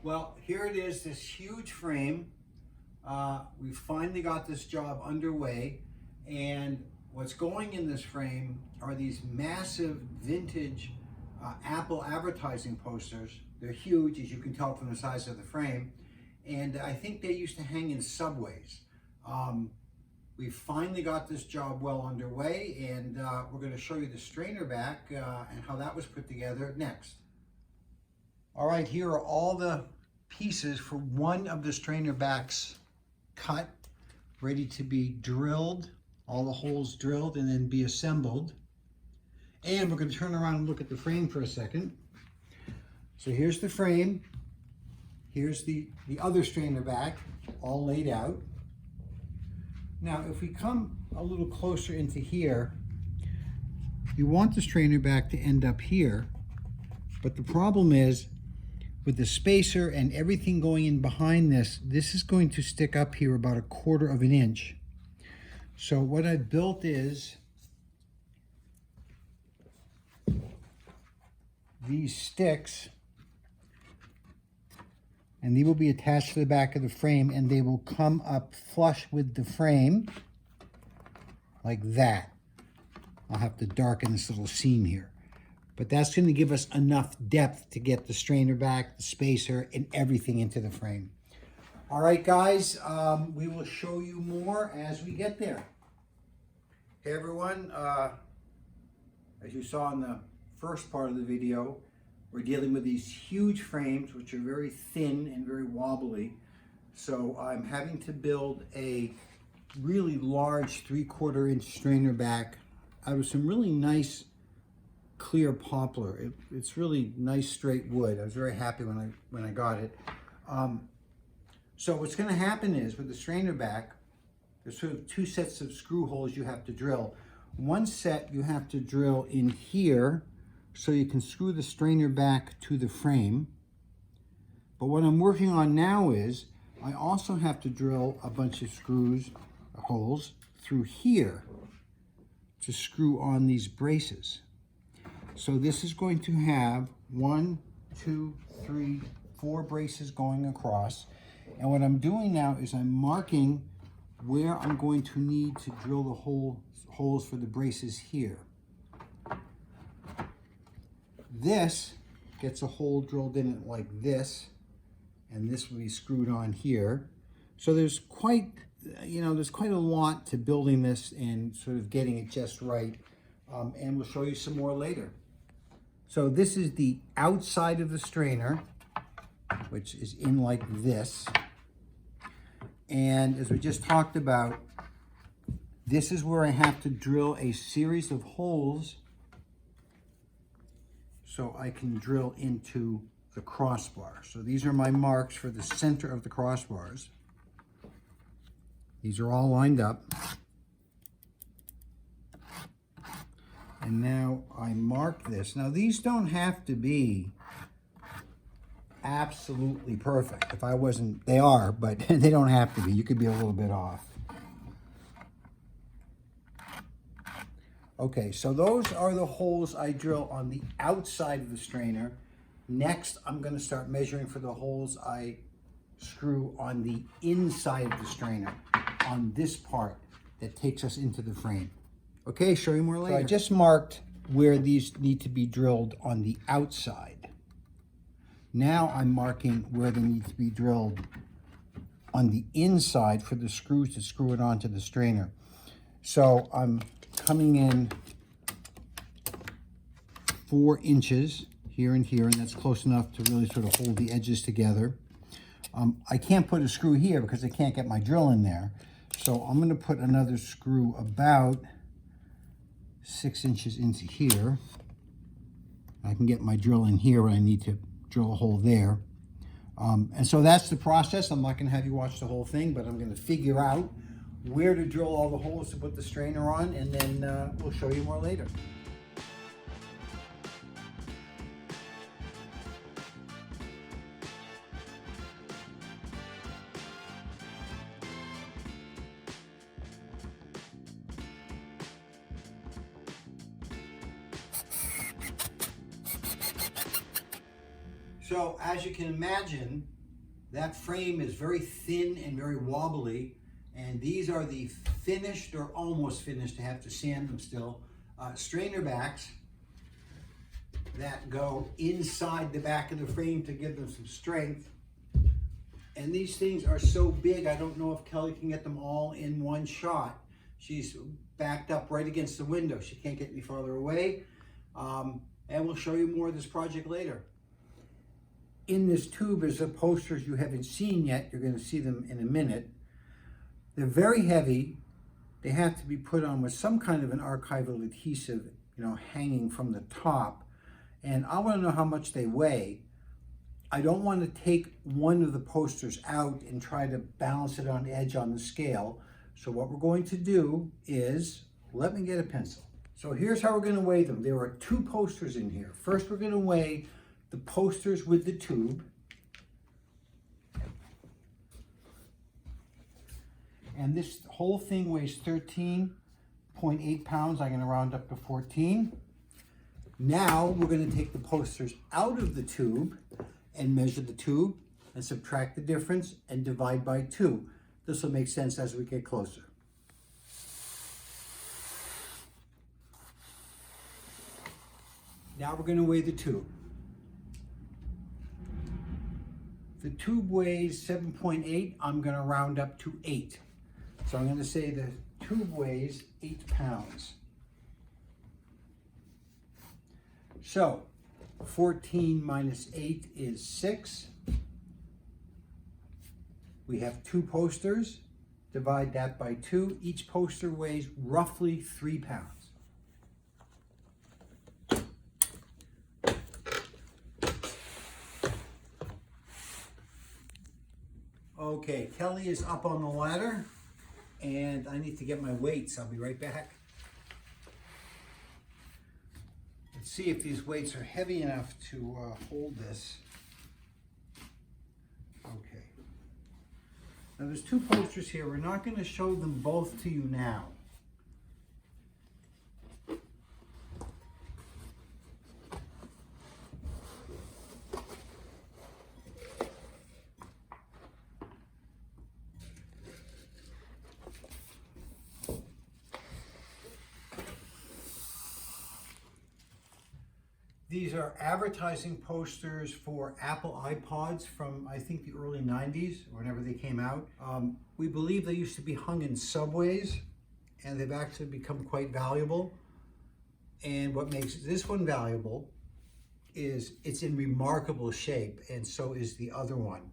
Well, here it is, this huge frame. We finally got this job underway, and what's going in this frame are these massive vintage Apple advertising posters. They're huge, as you can tell from the size of the frame, and I think they used to hang in subways. We finally got this job well underway, and we're going to show you the strainer back and how that was put together next. All right, here are all the pieces for one of the strainer backs cut, ready to be drilled, all the holes drilled and then be assembled. And we're going to turn around and look at the frame for a second. So here's the frame. Here's the other strainer back, all laid out. Now, if we come a little closer into here, you want the strainer back to end up here, but the problem is, with the spacer and everything going in behind this, this is going to stick up here about 1/4 of an inch. So what I've built is these sticks, and they will be attached to the back of the frame, and they will come up flush with the frame like that. I'll have to darken this little seam here. But that's going to give us enough depth to get the strainer back, the spacer, and everything into the frame. All right, guys, we will show you more as we get there. Hey, everyone. As you saw in the first part of the video, we're dealing with these huge frames, which are very thin and very wobbly. So I'm having to build a really large 3/4 inch strainer back out of some really nice clear poplar. It's really nice straight wood. I was very happy when I got it. So what's going to happen is, with the strainer back, there's sort of 2 sets of screw holes you have to drill. One set you have to drill in here so you can screw the strainer back to the frame. But what I'm working on now is I also have to drill a bunch of holes through here to screw on these braces. So this is going to have 1, 2, 3, 4 braces going across. And what I'm doing now is I'm marking where I'm going to need to drill the holes for the braces here. This gets a hole drilled in it like this, and this will be screwed on here. So there's quite a lot to building this and sort of getting it just right. And we'll show you some more later. So this is the outside of the strainer, which is in like this. And as we just talked about, this is where I have to drill a series of holes so I can drill into the crossbar. So these are my marks for the center of the crossbars. These are all lined up. And now I mark this. Now these don't have to be absolutely perfect. If I wasn't, they are, but they don't have to be. You could be a little bit off. Okay, so those are the holes I drill on the outside of the strainer. Next, I'm going to start measuring for the holes I screw on the inside of the strainer, on this part that takes us into the frame. Okay, show you more later. So I just marked where these need to be drilled on the outside. Now I'm marking where they need to be drilled on the inside for the screws to screw it onto the strainer. So I'm coming in 4 inches here and here, and that's close enough to really sort of hold the edges together. I can't put a screw here because I can't get my drill in there. So I'm going to put another screw about 6 inches into here. I can get my drill in here when I need to drill a hole there. And so that's the process. I'm not going to have you watch the whole thing, but I'm going to figure out where to drill all the holes to put the strainer on, and then we'll show you more later. So as you can imagine, That frame is very thin and very wobbly, and these are the finished or almost finished, I have to sand them still, strainer backs that go inside the back of the frame to give them some strength. And these things are so big, I don't know if Kelly can get them all in one shot. She's backed up right against the window. She can't get any farther away. And we'll show you more of this project later. In this tube is the posters you haven't seen yet. You're going to see them in a minute. They're very heavy. They have to be put on with some kind of an archival adhesive, hanging from the top. And I want to know how much they weigh. I don't want to take one of the posters out and try to balance it on edge on the scale. So what we're going to do is, let me get a pencil. So here's how we're going to weigh them. There are 2 posters in here. First, we're going to weigh the posters with the tube. And this whole thing weighs 13.8 pounds. I'm going to round up to 14. Now we're going to take the posters out of the tube and measure the tube and subtract the difference and divide by 2. This will make sense as we get closer. Now we're going to weigh the tube. The tube weighs 7.8. I'm going to round up to 8. So I'm going to say the tube weighs 8 pounds. So 14 minus 8 is 6. We have 2 posters. Divide that by 2. Each poster weighs roughly 3 pounds. Okay, Kelly is up on the ladder, and I need to get my weights. I'll be right back. Let's see if these weights are heavy enough to hold this. Okay. Now there's 2 posters here. We're not going to show them both to you now. These are advertising posters for Apple iPods from, I think, the early 90s, or whenever they came out. We believe they used to be hung in subways, and they've actually become quite valuable. And what makes this one valuable is it's in remarkable shape, and so is the other one.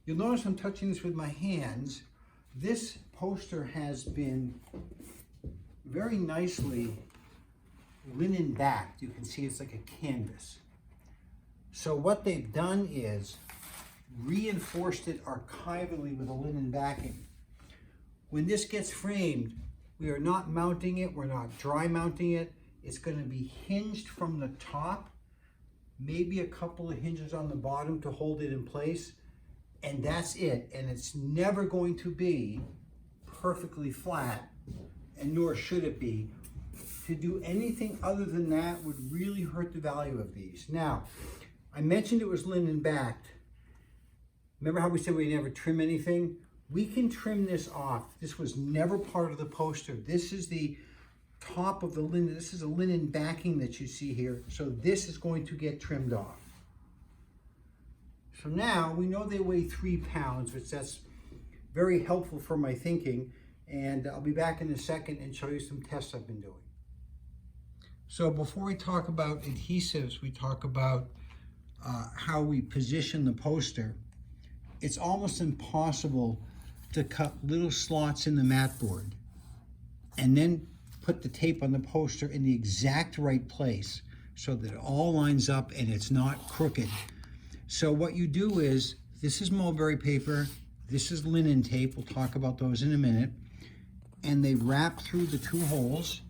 You'll notice I'm touching this with my hands. This poster has been very nicely linen backed. You can see it's like a canvas. So what they've done is reinforced it archivally with a linen backing. When this gets framed, we are not mounting it, we're not dry mounting it. It's going to be hinged from the top, maybe a couple of hinges on the bottom to hold it in place, and that's it. And it's never going to be perfectly flat, and nor should it be. To do anything other than that would really hurt the value of these. Now, I mentioned it was linen backed. Remember how we said we never trim anything? We can trim this off. This was never part of the poster. This is the top of the linen. This is a linen backing that you see here. So this is going to get trimmed off. So now we know they weigh 3 pounds, which that's very helpful for my thinking. And I'll be back in a second and show you some tests I've been doing. So before we talk about adhesives, we talk about how we position the poster. It's almost impossible to cut little slots in the mat board and then put the tape on the poster in the exact right place so that it all lines up and it's not crooked. So what you do is, this is mulberry paper, this is linen tape, we'll talk about those in a minute, and they wrap through the 2 holes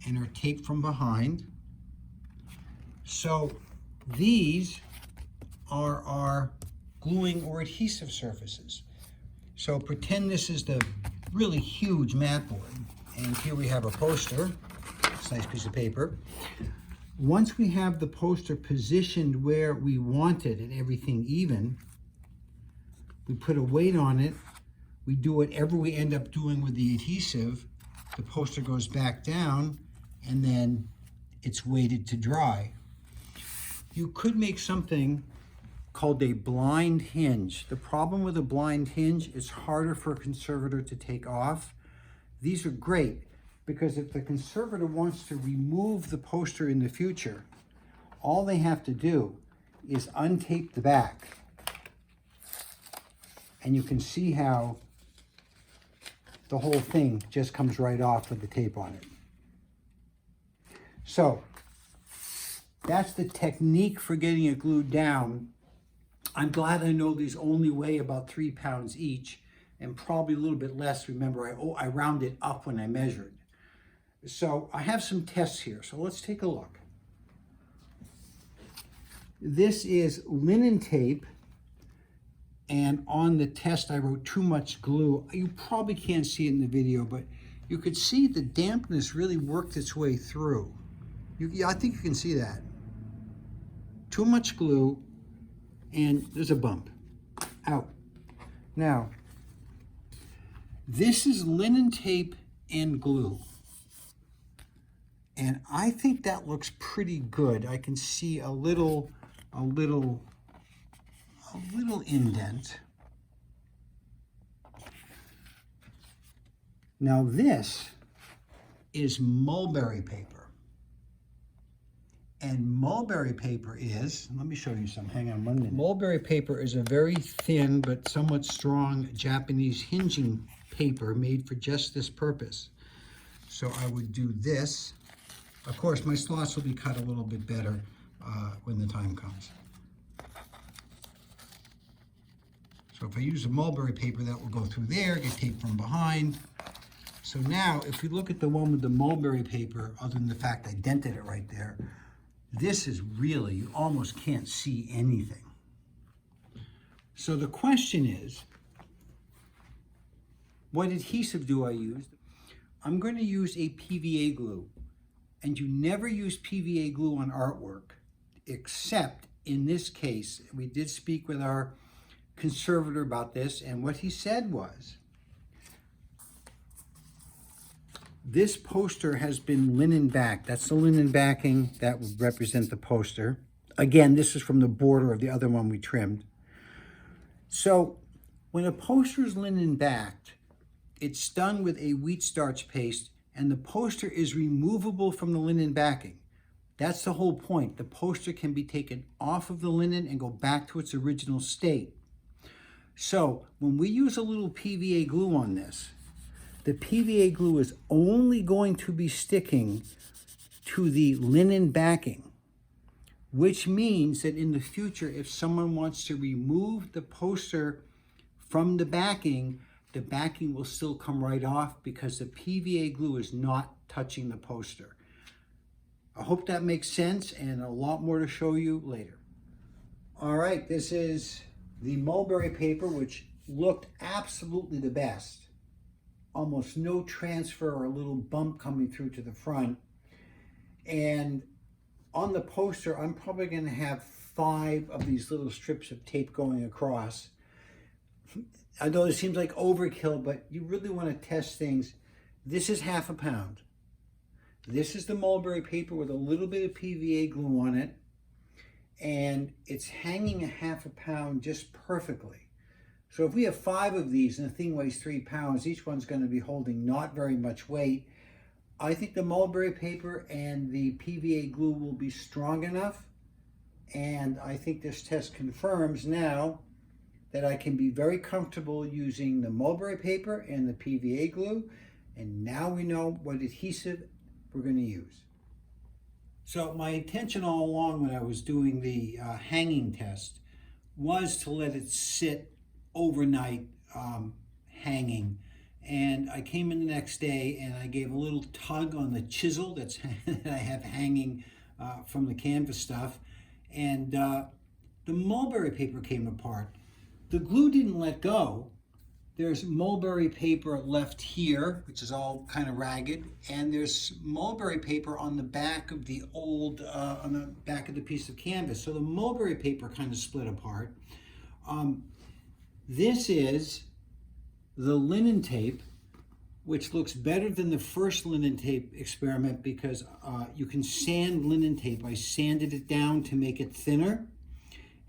and are taped from behind. So these are our gluing or adhesive surfaces. So pretend this is the really huge mat board, and here we have a poster. It's a nice piece of paper. once we have the poster positioned where we want it and everything even, we put a weight on it. We do whatever we end up doing with the adhesive. The poster goes back down, and then it's weighted to dry. You could make something called a blind hinge. The problem with a blind hinge is harder for a conservator to take off. These are great because if the conservator wants to remove the poster in the future, all they have to do is untape the back. And you can see how the whole thing just comes right off with the tape on it. So that's the technique for getting it glued down. I'm glad I know these only weigh about 3 pounds each, and probably a little bit less. Remember, I rounded up when I measured. So I have some tests here, so let's take a look. This is linen tape, and on the test I wrote too much glue. You probably can't see it in the video, but you could see the dampness really worked its way through. I think you can see that. Too much glue, and there's a bump. Out. Now, this is linen tape and glue. And I think that looks pretty good. I can see a little indent. Now this is mulberry paper. And mulberry paper is, let me show you some, hang on 1 minute. Mulberry paper is a very thin but somewhat strong Japanese hinging paper made for just this purpose. So I would do this. Of course, my slots will be cut a little bit better when the time comes. So if I use a mulberry paper, that will go through there, get taped from behind. So now, if you look at the one with the mulberry paper, other than the fact I dented it right there, this is really, you almost can't see anything. So the question is, what adhesive do I use? I'm going to use a PVA glue. And you never use PVA glue on artwork, except in this case. We did speak with our conservator about this, and what he said was, this poster has been linen backed. That's the linen backing that would represent the poster. Again, this is from the border of the other one we trimmed. So when a poster is linen backed, it's done with a wheat starch paste, and the poster is removable from the linen backing. That's the whole point. The poster can be taken off of the linen and go back to its original state. So when we use a little PVA glue on this, the PVA glue is only going to be sticking to the linen backing, which means that in the future, if someone wants to remove the poster from the backing will still come right off because the PVA glue is not touching the poster. I hope that makes sense, and a lot more to show you later. All right, this is the mulberry paper, which looked absolutely the best. Almost no transfer or a little bump coming through to the front. And on the poster, I'm probably going to have 5 of these little strips of tape going across. I know it seems like overkill, but you really want to test things. This is ½ a pound. This is the mulberry paper with a little bit of PVA glue on it. And it's hanging a ½ a pound just perfectly. So if we have 5 of these and the thing weighs 3 pounds, each one's going to be holding not very much weight. I think the mulberry paper and the PVA glue will be strong enough. And I think this test confirms now that I can be very comfortable using the mulberry paper and the PVA glue. And now we know what adhesive we're going to use. So my intention all along when I was doing the hanging test was to let it sit overnight hanging. And I came in the next day and I gave a little tug on the chisel that I have hanging from the canvas stuff. And the mulberry paper came apart. The glue didn't let go, There's mulberry paper left here, which is all kind of ragged, and there's mulberry paper on the back of the old, on the back of the piece of canvas. So the mulberry paper kind of split apart. This is the linen tape, which looks better than the first linen tape experiment because you can sand linen tape. I sanded it down to make it thinner.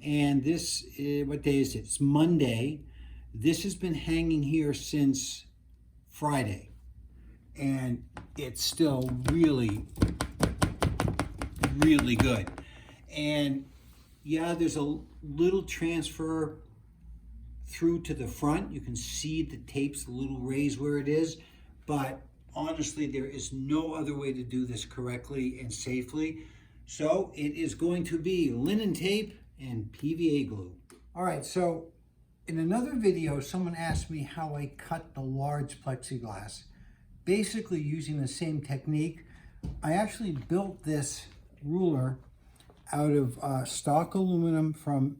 And this, what day is it? It's Monday. This has been hanging here since Friday, and it's still really, really good. And yeah, there's a little transfer through to the front. You can see the tape's a little raised where it is, but honestly, there is no other way to do this correctly and safely. So it is going to be linen tape and PVA glue. All right, so in another video, someone asked me how I cut the large plexiglass. Basically using the same technique. I actually built this ruler out of stock aluminum from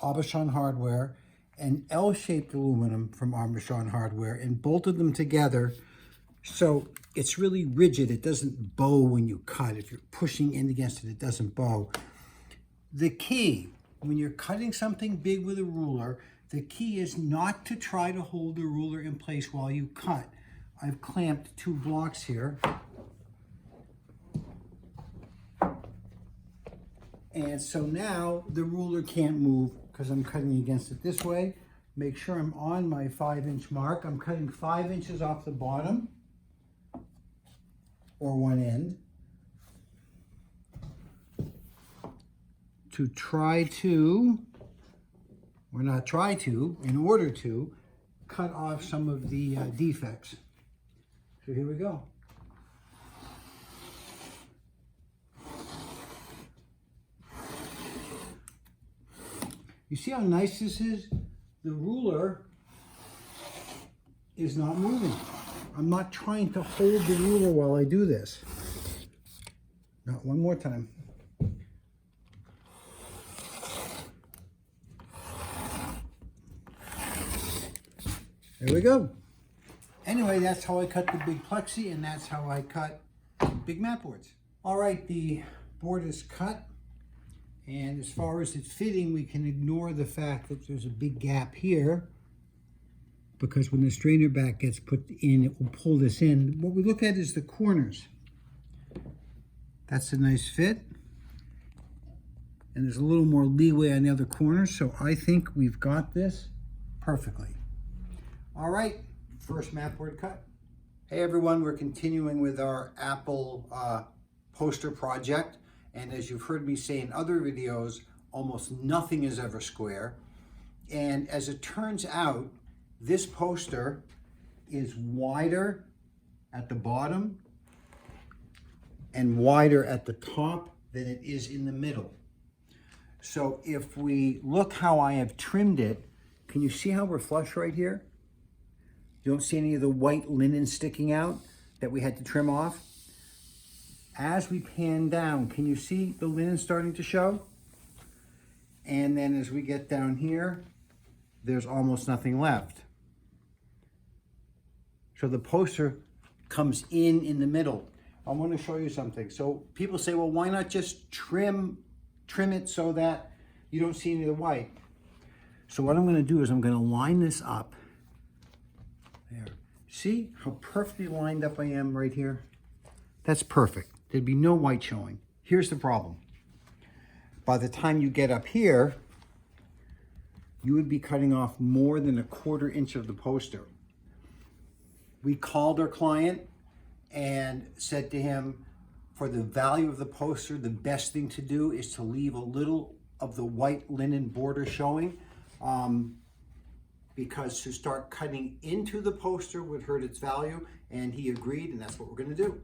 Aubuchon Hardware and L-shaped aluminum from Aubuchon Hardware and bolted them together so it's really rigid. It doesn't bow when you cut. If you're pushing in against it, it doesn't bow. The key, when you're cutting something big with a ruler, the key is not to try to hold the ruler in place while you cut. I've clamped 2 blocks here. And so now the ruler can't move because I'm cutting against it this way. Make sure I'm on my 5-inch mark. I'm cutting 5 inches off the bottom, or one end, to try to, or not try to, in order to cut off some of the defects. So here we go. You see how nice this is? The ruler is not moving. I'm not trying to hold the ruler while I do this. Not one more time. There we go. Anyway, that's how I cut the big plexi, and that's how I cut big mat boards. All right, the board is cut. And as far as it fitting, we can ignore the fact that there's a big gap here, because when the strainer back gets put in, it will pull this in. What we look at is the corners. That's a nice fit. And there's a little more leeway on the other corners, so I think we've got this perfectly. All right, first mat board cut. Hey everyone, we're continuing with our Apple poster project. And as you've heard me say in other videos, almost nothing is ever square. And as it turns out, this poster is wider at the bottom and wider at the top than it is in the middle. So if we look how I have trimmed it, can you see how we're flush right here? You don't see any of the white linen sticking out that we had to trim off? As we pan down, can you see the linen starting to show? And then as we get down here, there's almost nothing left. So the poster comes in the middle. I want to show you something. So people say, well, why not just trim it so that you don't see any of the white? So what I'm going to do is I'm going to line this up. There. See how perfectly lined up I am right here? That's perfect. There'd be no white showing. Here's the problem. By the time you get up here, you would be cutting off more than 1/4 inch of the poster. We called our client and said to him, for the value of the poster, the best thing to do is to leave a little of the white linen border showing, because to start cutting into the poster would hurt its value, and he agreed, and that's what we're going to do.